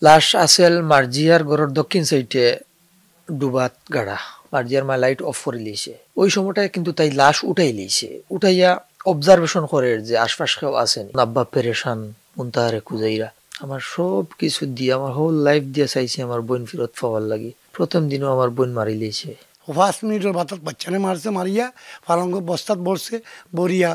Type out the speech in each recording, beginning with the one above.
লাশ আসেল মার্জিয়ার ঘরের দক্ষিণ সাইডে ডুবাত গাড়া। মার্জিয়ার মা লাইট অফ করে লিয়েছে। ওই সময়টায় কিন্তু তাই লাশ উঠাই লিয়েছে, উঠাইয়া অবজারভেশন করে যে আশপাশ কেউ আসেনি। আব্বা পেরেশান, মুনতাহারে খুঁজাইরা। আমার সব কিছু দিয়ে, আমার হোল লাইফ দিয়ে চাইছে আমার বোন ফেরত পাওয়ার লাগি। প্রথম দিনও আমার বোন মারি লিয়েছে। 5 মিনিটের বাতাত বাচ্চানে মারছে, মারিয়া ফালঙ্গ বস্তাত বসছে, বরিয়া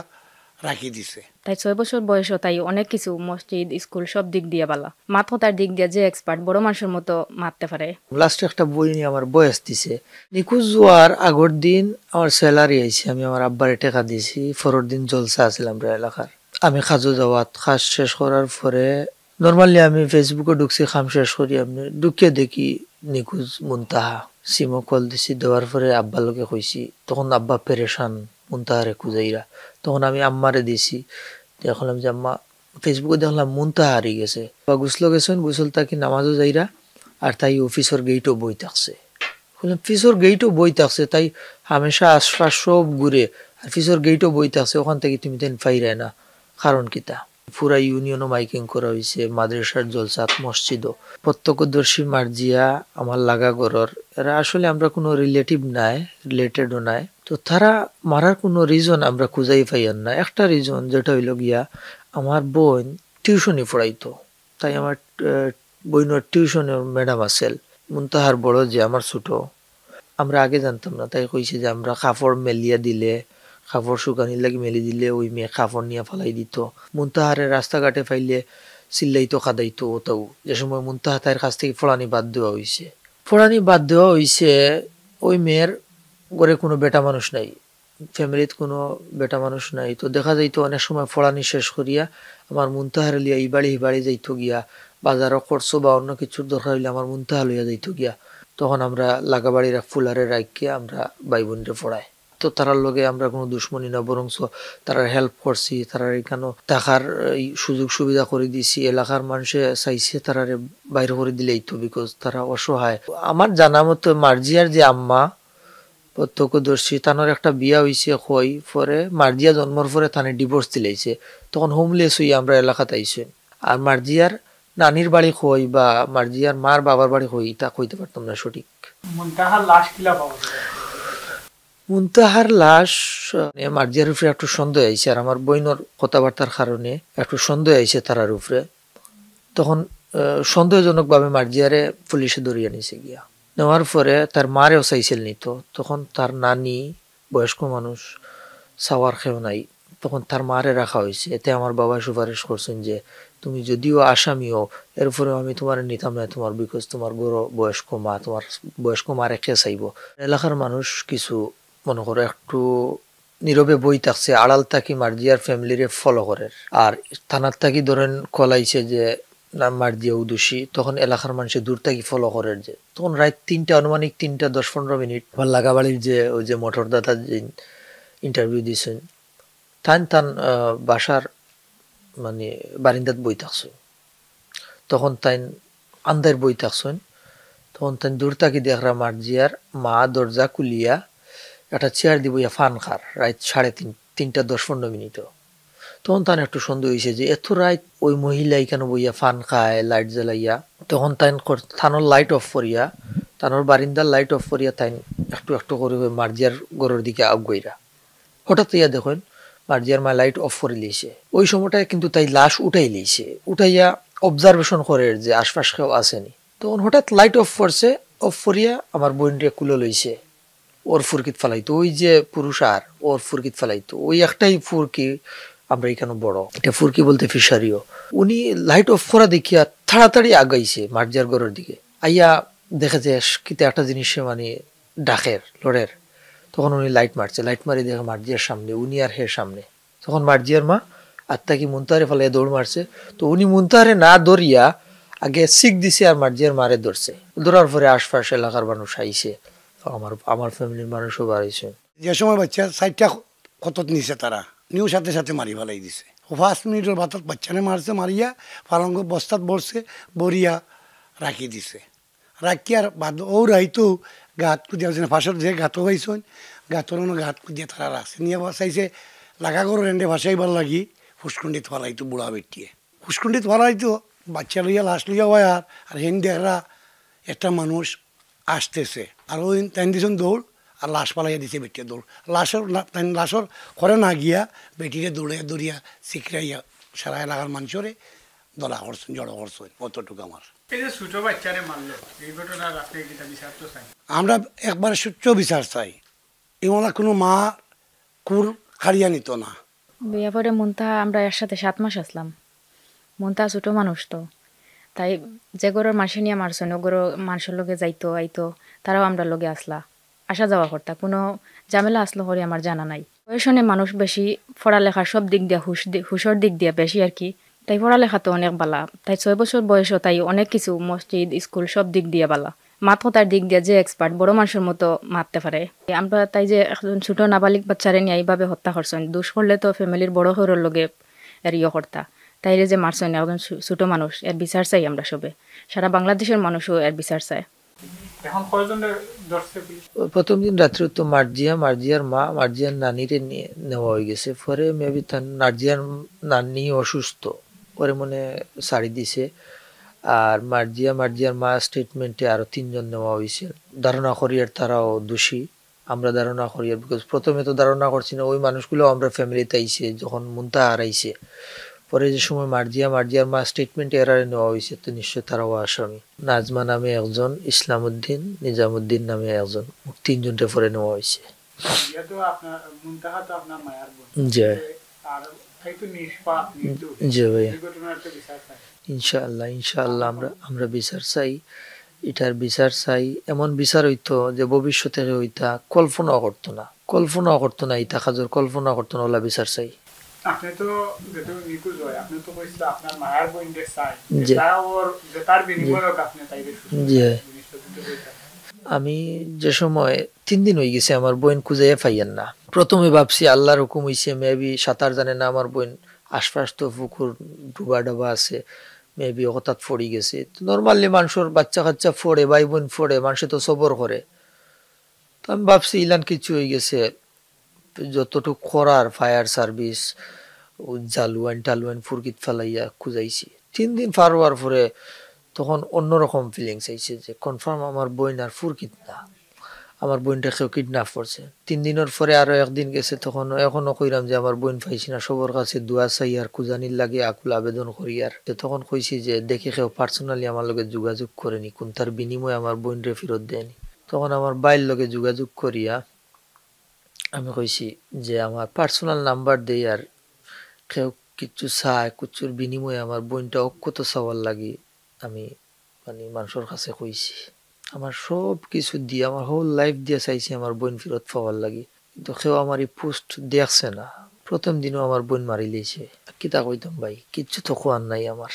রাখি দিছে। তাই 6 বছর বয়সও তাই অনেক কিছু মসজিদ স্কুল সব দিক দিয়ে বালা, মাথার দিক দিয়ে যে এক্সপার্ট, বড় মানুষের মতো মারতে পারে। লাস্টে একটা বই নিয়ে আমার বয়স দিছে। নিখোঁজ যাওয়ার আগের দিন আমার স্যালারি আইছে, আমি আমার আব্বারে টাকা দিয়েছি। পরের দিন জলসা আসলাম এলাকার। আমি খাজো যাওয়াত কাজ শেষ করার পরে নর্মালি আমি ফেসবুকে ঢুকছি, খাম শেষ করি আমি ঢুকে দেখি নিখোঁজ মুনতাহা। সিমো কল দিছি, দেওয়ার পরে আব্বার লোকে কইছি। তখন আব্বা পেরেশান, মুনতাহারে খুঁজাইরা। তখন আমি আম্মারে দিছি, দেখলাম যে আম্মা ফেসবুকে দেখলাম মুনতাহা হারিয়ে গেছে। বা গুসলো গেছেন, গুসল তাকি নামাজও যাইরা, আর তাই অফিসের গেটও বই থাকছে। বললাম ফিসর গেটও বই থাকছে, তাই হামেশা আশপাশ সব ঘুরে, আর ফিসর গেটও বই থাকছে, ওখান থেকে তুমি তেন ফাইরায় না, কারণ কিতা? পুরা ইউনিয়নও মাইকিং করা হয়েছে, মাদ্রাসার জলসাত, মসজিদও। প্রত্যক্ষদর্শী মার্জিয়া আমার লাগা গরর, এরা আসলে আমরা কোনো রিলেটিভ নাই, রিলেটেডও নাই। তো তারা মারার কোনো রিজন আমরা খুঁজাই পাইয়ান না। একটা রিজন, যেটা হইল গিয়া আমার বোন টিউশনি পড়াইতো, তাই আমার বইনের টিউশনের ম্যাডাম আসেল মুনতাহার বড়, যে আমার ছোট। আমরা আগে জানতাম না, তাই কইছে যে আমরা কাপড় মেলিয়া দিলে, কাপড় শুকানির লাগি মেলি দিলে ওই মেয়ে কাপড় নিয়ে ফালাই দিত। মুনতাহারে রাস্তাঘাটে ফাইলে চিল্লাইতো, কাদাইতো। ওটাও যে সময় মুনতাহা তার কাছ থেকে ফোড়ানি বাদ দেওয়া হয়েছে, ফোড়ানি বাদ দেওয়া হয়েছে, ওই মেয়ের ঘরে কোনো বেটা মানুষ নাই, ফ্যামিলিতে কোনো বেটা মানুষ নাই। তো দেখা যাইতো অনেক সময় ফোড়ানি শেষ করিয়া আমার মুনতাহারে লিয়া এই বাড়ি যাইতো গিয়া, বাজারও করছো বা অন্য কিছুর দরকার হইলে আমার মুনতাহা লইয়া যাইতো গিয়া। তখন আমরা লাগাবাড়ির ফুলারে রাখিয়ে আমরা ভাই বোনরে পড়াই। তো তারার লগে আমরা কোনো দুশ্মনী না, বরংস তারা হেল্প করছি, তারা এখানে টাকার সুযোগ সুবিধা করে দিছি। এলাকার মানুষে চাইছে তারারে বাইরে করে দিলেই তো, বিকজ তারা অসহায়। আমার জানা মতো মার্জিয়ার যে আম্মা প্রত্যক্ষদর্শী, তানোর একটা বিয়া হইছে কই, পরে মার্জিয়া জন্মর পরে তানে ডিভোর্স দিলাইছে। তখন হোমলেস হইয়া আমরা এলাকাতে আইছি। আর মার্জিয়ার নানির বাড়ি কই বা মার্জিয়ার মার বাবার বাড়ি কই, তা কইতে পারতাম না সঠিক। মুনতাহার লাশ কিলা পাওয়া যায়? মুনতাহার লাশ মার্জিয়ার উপরে একটু সন্দেহ আইছে, আর আমার বইনর কথাবার্তার কারণে একটু সন্দেহ আইছে তারার উপরে। তখন সন্দেহজনক ভাবে মার্জিয়ারে পুলিশে ধরিয়ে নিছে গিয়া। নেওয়ার পরে তার মারেও চাইছিল নিত। তখন তার নানি বয়স্ক মানুষ, সাওয়ার খেও নাই, তখন তার মারে রাখা হয়েছে। এতে আমার বাবা সুপারিশ করছেন যে তুমি যদিও আসামিও, এরপরেও আমি তোমার নিতাম না, তোমার বিকজ তোমার বড় বয়স্ক মা, তোমার বয়স্ক মা রেখে চাইব। এলাকার মানুষ কিছু মনে করো একটু নীরবে বই থাকছে, আড়াল থাকি মার্জিয়ার ফ্যামিলিরে ফলো করে। আর থানার থাকি ধরেন কলাইছে যে না মার্জিয়া উদোষী, তখন এলাকার মানুষ দূর থাকি ফলো করে। যে তখন রাত 3টা, আনুমানিক 3টা 10-15 মিনিট আমার লাগাবাড়ির যে ওই যে মোটর দাতা যে ইন্টারভিউ দিয়েছেন, তান বাসার মানে বারিন্দাত বই থাকছে। তখন তাই আন্দার বই থাকছেন। তখন তাই দূর থাকি দেখরা মার্জিয়ার মা দরজা খুলিয়া একটা চেয়ার দিব ফান খার, রাত 3:30, 10-15 মিনিটও। তখন তান একটু সন্দেহ হয়েছে যে এত রাত ওই মহিলা এখানে বইয়া ফান খায় লাইট জ্বালাইয়া। তখন তাই থানোর লাইট অফ করিয়া, থানোর বারিন্দার লাইট অফ করিয়া তাই একটু একটু করে মার্জিয়ার ঘরের দিকে আগুইরা। হঠাৎ ইয়া দেখেন মার্জিয়ার মা লাইট অফ করে লিয়েছে। ওই সময়টায় কিন্তু তাই লাশ উঠাই লিয়েছে, উঠাইয়া অবজারভেশন করে যে আশপাশ কেউ আসেনি। তখন হঠাৎ লাইট অফ করছে, অফ করিয়া আমার বোনরে কুলে লইছে, ওর ফুরকিত ফেলাইতো। ওই যে পুরুষ আর ওর ফুরকিত ফেলাইতো, ওই একটাই ফুরকি আমরা এখানে বড়, এটা ফুরকি বলতে ফিশারিও। উনি লাইট অফ করা দেখিয়া তাড়াতাড়ি আগাইছে মার্জিয়ার ঘরের দিকে, আইয়া দেখে যে কিতে একটা জিনিসে মানে ডাকের লড়ের। তখন উনি লাইট মারছে, লাইট মারি দেখে মার্জিয়ার সামনে, উনি আর হে সামনে। তখন মার্জিয়ার মা আত্মা কি মুনতাহারে ফেলে দৌড় মারছে। তো উনি মুনতাহারে না দৌড়িয়া আগে শিখ দিছে, আর মার্জিয়ার মারে ধরছে। ধরার পরে আশপাশ এলাকার মানুষ আইছে, আমার ফ্যামিলির মানুষও বাড়াইছে। যে সময় বাচ্চা 4টা কতত নিছে, তারা নিউ সাথে সাথে মারি ফেলাই দিছে। 5 মিনিটের বাতাত বাচ্চানে মারছে, মারিয়া ফালঙ্গ বস্তাত বসছে, বরিয়া রাখি দিছে। রাখি আর বাদ ও রাইতো গাত কুদিয়া ফাঁসের যে গাত হয়েছেন, গাতর গাত কুদিয়া তারা রাখছে নিয়ে চাইছে লাগা করো রেন্ডে ভাসাইবার লাগি ফুসকুন্ডিত ফালাইতো বুড়া বেটিয়ে। ফুসকুন্ডিত ফালাইতো বাচ্চা লইয়া লাশ লইয়া হয় আর হেন দেখরা একটা মানুষ আসতেছে আর ওই তাই দিয়েছেন দৌড় আর লাশ পালাইয়া দিছে বেটিয়া দৌড় লাশর ঘরে না গিয়া বেটিরে দৌড়িয়া শিখরাইয়া সারা এলাকার মানুষরে দলা করছেন জড়ো করছেন অতটুকু আমার। এই যে ছোট বাচ্চারে মারলো এই ঘটনার আপনি কিটা বিচার তো চাই? আমরা একবার সুচ্চ বিচার চাই, এমন কোনো মা কুর খাড়িয়া নিত না। বিয়ে পরে মুনতাহা আমরা একসাথে 7 মাস আসলাম। মুনতাহা ছোট মানুষ তো, তাই যে গরুর মাসে নিয়ে মারছেন ও গরু মানুষের লগে যাইতো আইতো, তারাও আমরা লগে আসলা, আসা যাওয়া করতা, কোনো ঝামেলা আসলো হরে আমার জানা নাই। বয়সনে মানুষ বেশি পড়ালেখা সব দিক দিয়া হুশর দিক দিয়া বেশি আর কি, তাই পড়ালেখা তো অনেক বালা। তাই 6 বছর বয়সও তাই অনেক কিছু মসজিদ স্কুল সব দিক দিয়া বালা। মাত কথার দিক দিয়া যে এক্সপার্ট, বড় মানুষের মতো মারতে পারে। আমরা তাই যে একজন ছোট নাবালিক বাচ্চারে নিয়ে এইভাবে হত্যা করছেন, দোষ করলে তো ফ্যামিলির বড় হরের লগে এর করতা, তাইরে যে মারছেন একজন ছোট মানুষ, এর বিচার চাই আমরা সবে, সারা বাংলাদেশের মানুষও এর বিচার চায়। এখন কয়জনের ধরছে পুলিশ? প্রথম দিন রাত্রে তো মার্জিয়ার মা মার্জিয়ার নানিরে নিয়ে নেওয়া হয়ে গেছে। পরে মেবি তার মার্জিয়ার নানি অসুস্থ, পরে মনে সারি দিছে। আর মার্জিয়ার মা স্টেটমেন্টে আরো 3 জন নেওয়া হয়েছে। ধারণা করি আর তারাও দোষী, আমরা ধারণা করি। আর বিকজ প্রথমে তো ধারণা করছি না, ওই মানুষগুলো আমরা ফ্যামিলিতে আইছে যখন মুনতাহা হারাইছে। পরে যে সময় মার্জিয়ার মা স্টেটমেন্ট এরারে নেওয়া হয়েছে, তো নিশ্চয় তারাও আসামি। নাজমা নামে একজন, ইসলামউদ্দিন, নিজামুদ্দিন নামে একজন, 3 জনকে পরে নেওয়া হয়েছে। ইয়া তো আপনার মুনতাহা তো আপনার মায়ার বোন, জি আর তাই তো নিষ্পাপ নির্দোষ, জি ভাইয়া, এই ঘটনার তো বিচার চাই। ইনশাআল্লাহ আমরা বিচার চাই, এটার বিচার চাই। এমন বিচার হইতো যে ভবিষ্যতে হইতা কল্পনাও করতো না, ইতা কাজের কল্পনা করতো না, ওলা বিচার চাই। আপনি তো যেহেতু নিখোঁজ হয়, আপনি তো কইছিল আপনার মায়ার বোনদের চাই, জি। তা ওর যে তার বিনিময়ক আপনি তাইলে জি। জিনিসটা দিতে কইতা। আমি যে সময় 3 দিন হয়ে গেছে আমার বোন খুঁজে পাইয়েন না। প্রথমে ভাবছি আল্লাহর হুকুম হইছে, মেবি সাঁতার জানে না আমার বোন, আশপাশ তো পুকুর ডুবা ডাবা আছে, মেবি হঠাৎ ফড়ি গেছে। নর্মালি মানুষের বাচ্চা কাচ্চা ফোড়ে, ভাই বোন ফোড়ে, মানুষে তো সবর করে। তো আমি ভাবছি ইলান কিছু হয়ে গেছে। যতটুকু করার ফায়ার সার্ভিস জালুয়ান টালুয়ান ফুরকিত ফেলাইয়া খুঁজাইছি। 3 দিন পার হওয়ার পরে তখন অন্যরকম ফিলিংস আইছে যে কনফার্ম আমার বোন আর ফুরকিত না, আমার বোনটা কেউ কিডন্যাপ করছে। 3 দিনের পরে আরো 1 দিন গেছে, তখন এখনো কইরাম যে আমার বোন পাইছি না, সবার কাছে দোয়া চাই আর খুঁজানির লাগে আকুল আবেদন করি। আর তখন কইছি যে দেখি কেউ পার্সোনালি আমার লগে যোগাযোগ করেনি, কোন তার বিনিময়ে আমার বোন রে ফেরত দেয়নি। তখন আমার বাইর লগে যোগাযোগ করিয়া আমি কইছি যে আমার পার্সোনাল নাম্বার দেই, আর কেউ কিচ্ছু চায় কুচ্ছুর বিনিময়ে আমার বোনটা অক্ষত চাওয়ার লাগি আমি মানুষের কাছে কইছি। আমার সব কিছু দিয়ে, আমার হোল লাইফ দিয়ে চাইছি আমার বোন ফেরত পাওয়ার লাগি, কিন্তু কেউ আমার এই পোস্ট দেখছে না। প্রথম দিনও আমার বোন মারি লিয়েছে। কিতা কইতাম ভাই, কিচ্ছু তো কোয়ার নাই আমার।